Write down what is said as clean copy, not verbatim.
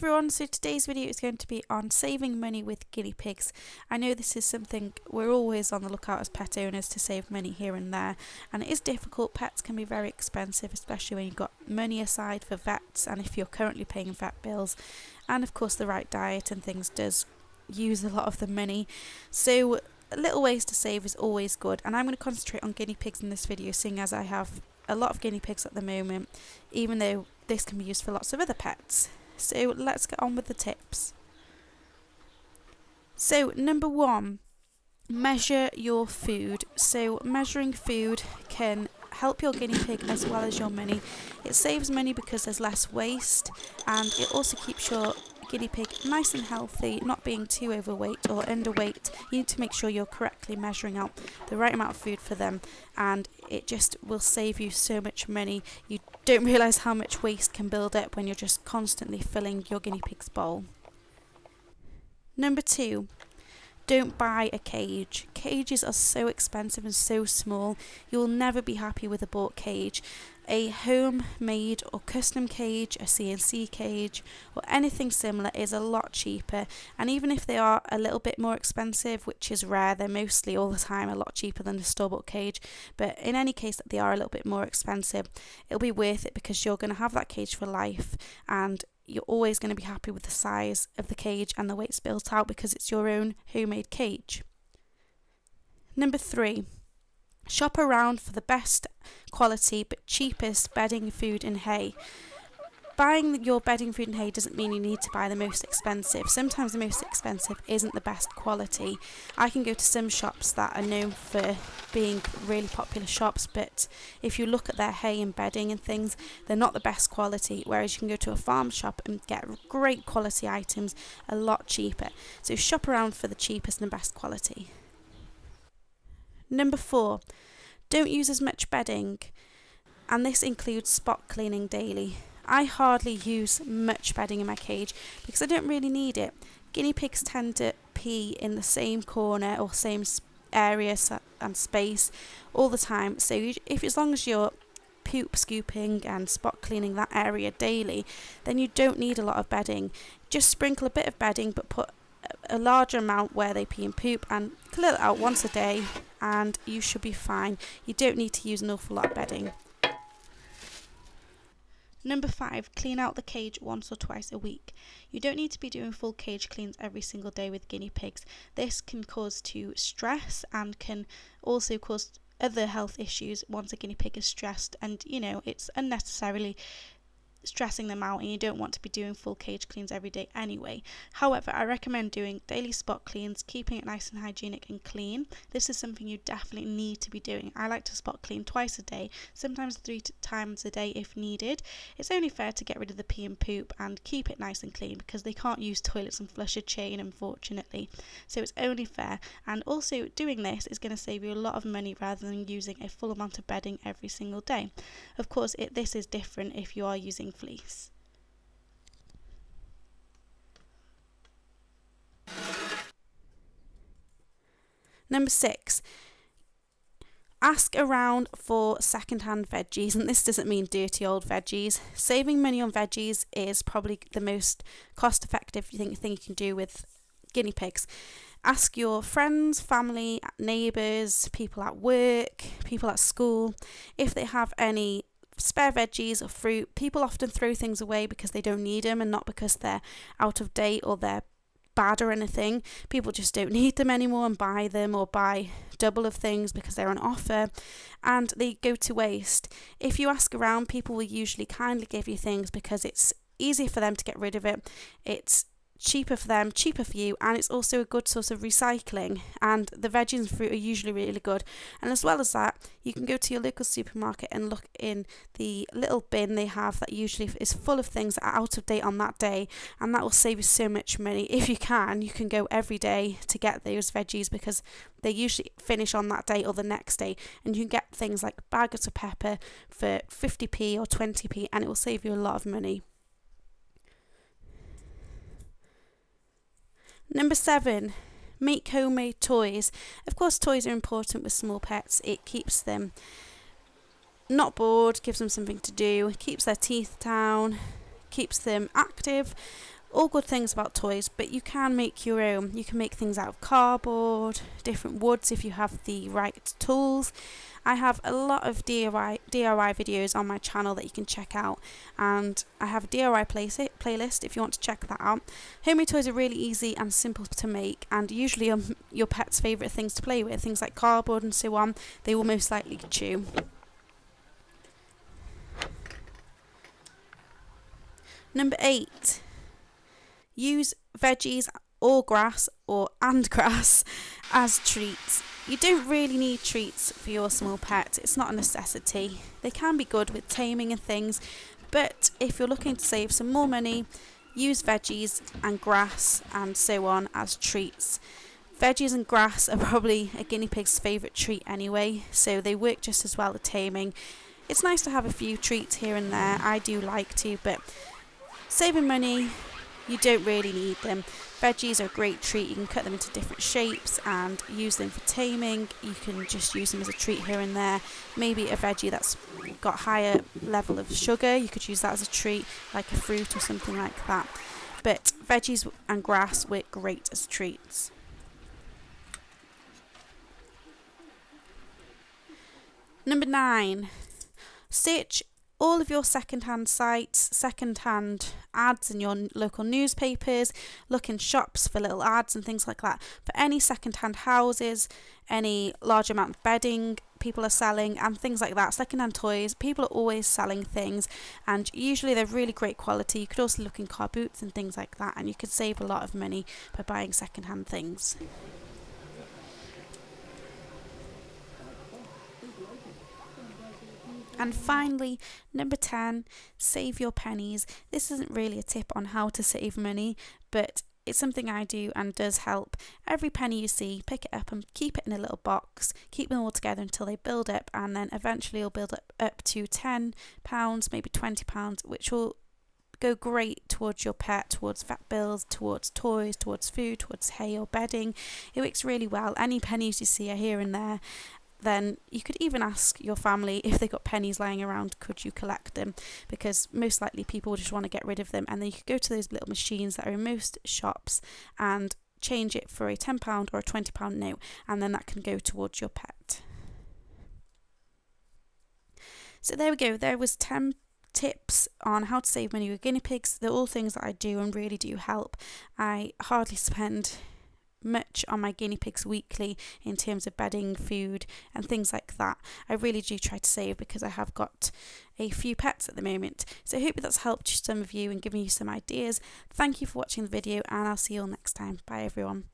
everyone, so today's video is going to be on saving money with guinea pigs. I know this is something we're always on the lookout as pet owners to save money here and there, and it is difficult. Pets can be very expensive, especially when you've got money aside for vets and if you're currently paying vet bills, and of course the right diet and things does use a lot of the money. So little ways to save is always good, and I'm going to concentrate on guinea pigs in this video, seeing as I have a lot of guinea pigs at the moment, even though this can be used for lots of other pets. So let's get on with the tips. So number 1, measure your food. So measuring food can help your guinea pig as well as your money. It saves money because there's less waste, and it also keeps your guinea pig nice and healthy, not being too overweight or underweight. You need to make sure you're correctly measuring out the right amount of food for them, and it just will save you so much money. You don't realise how much waste can build up when you're just constantly filling your guinea pig's bowl. Number 2, don't buy a cage. Cages are so expensive and so small. You will never be happy with a bought cage. A homemade or custom cage, a CNC cage, or anything similar is a lot cheaper, and even if they are a little bit more expensive, which is rare, they're mostly all the time a lot cheaper than a store-bought cage, but in any case that they are a little bit more expensive, it'll be worth it because you're going to have that cage for life, and you're always going to be happy with the size of the cage and the way it's built out because it's your own homemade cage. Number 3, shop around for the best quality but cheapest bedding, food and hay. Buying your bedding, food and hay doesn't mean you need to buy the most expensive. Sometimes the most expensive isn't the best quality. I can go to some shops that are known for being really popular shops, but if you look at their hay and bedding and things, they're not the best quality, whereas you can go to a farm shop and get great quality items a lot cheaper. So shop around for the cheapest and best quality. Number 4, don't use as much bedding, and this includes spot cleaning daily. I hardly use much bedding in my cage because I don't really need it. Guinea pigs tend to pee in the same corner or same area and space all the time, so as long as you're poop scooping and spot cleaning that area daily, then you don't need a lot of bedding. Just sprinkle a bit of bedding, but put a larger amount where they pee and poop, and clear it out once a day and you should be fine. You don't need to use an awful lot of bedding. Number 5, clean out the cage once or twice a week. You don't need to be doing full cage cleans every single day with guinea pigs. This can cause stress and can also cause other health issues once a guinea pig is stressed, and it's unnecessarily stressing them out, and you don't want to be doing full cage cleans every day anyway. However, I recommend doing daily spot cleans, keeping it nice and hygienic and clean. This is something you definitely need to be doing. I like to spot clean twice a day, sometimes 3 times a day if needed. It's only fair to get rid of the pee and poop and keep it nice and clean because they can't use toilets and flush a chain, unfortunately. So it's only fair, and also doing this is going to save you a lot of money rather than using a full amount of bedding every single day. Of course, this is different if you are using fleece. Number 6, ask around for second-hand veggies, and this doesn't mean dirty old veggies. Saving money on veggies is probably the most cost-effective thing you can do with guinea pigs. Ask your friends, family, neighbours, people at work, people at school if they have any spare veggies or fruit. People often throw things away because they don't need them and not because they're out of date or they're bad or anything. People just don't need them anymore and buy them, or buy double of things because they're on offer and they go to waste. If you ask around, people will usually kindly give you things because it's easier for them to get rid of it. It's cheaper for them, cheaper for you, and it's also a good source of recycling, and the veggies and fruit are usually really good. And as well as that, you can go to your local supermarket and look in the little bin they have that usually is full of things that are out of date on that day, and that will save you so much money. If you can go every day to get those veggies because they usually finish on that day or the next day, and you can get things like bags of pepper for 50p or 20p, and it will save you a lot of money. Number 7, make homemade toys. Of course, toys are important with small pets. It keeps them not bored, gives them something to do, keeps their teeth down, keeps them active. all good things about toys, but you can make your own. You can make things out of cardboard, different woods if you have the right tools. I have a lot of DIY videos on my channel that you can check out, and I have a DIY playlist if you want to check that out. Homemade toys are really easy and simple to make, and usually your pet's favourite things to play with, things like cardboard and so on, they will most likely chew. Number 8. Use veggies or grass and grass as treats. You don't really need treats for your small pet. It's not a necessity. They can be good with taming and things, but if you're looking to save some more money, use veggies and grass and so on as treats. Veggies and grass are probably a guinea pig's favourite treat anyway, so they work just as well at taming. It's nice to have a few treats here and there. I do like to, but saving money, you don't really need them. Veggies are a great treat. You can cut them into different shapes and use them for taming. You can just use them as a treat here and there. Maybe a veggie that's got higher level of sugar, you could use that as a treat, like a fruit or something like that. But veggies and grass work great as treats. Number 9. Search all of your second-hand sites, second-hand ads in your local newspapers. Look in shops for little ads and things like that for any second-hand houses, any large amount of bedding people are selling and things like that. Second-hand toys, people are always selling things, and usually they're really great quality. You could also look in car boots and things like that, and you could save a lot of money by buying second-hand things. And finally, number 10, save your pennies. This isn't really a tip on how to save money, but it's something I do and does help. Every penny you see, pick it up and keep it in a little box. Keep them all together until they build up, and then eventually you'll build up to £10, maybe £20, which will go great towards your pet, towards vet bills, towards toys, towards food, towards hay or bedding. It works really well. Any pennies you see are here and there. Then you could even ask your family if they got pennies lying around, could you collect them? Because most likely people will just want to get rid of them, and then you could go to those little machines that are in most shops and change it for a £10 or a £20 note, and then that can go towards your pet. So there we go, there was 10 tips on how to save money with guinea pigs. They're all things that I do and really do help. I hardly spend much on my guinea pigs weekly in terms of bedding, food and things like that. I really do try to save because I have got a few pets at the moment. So I hope that's helped some of you and given you some ideas. Thank you for watching the video, and I'll see you all next time. Bye everyone.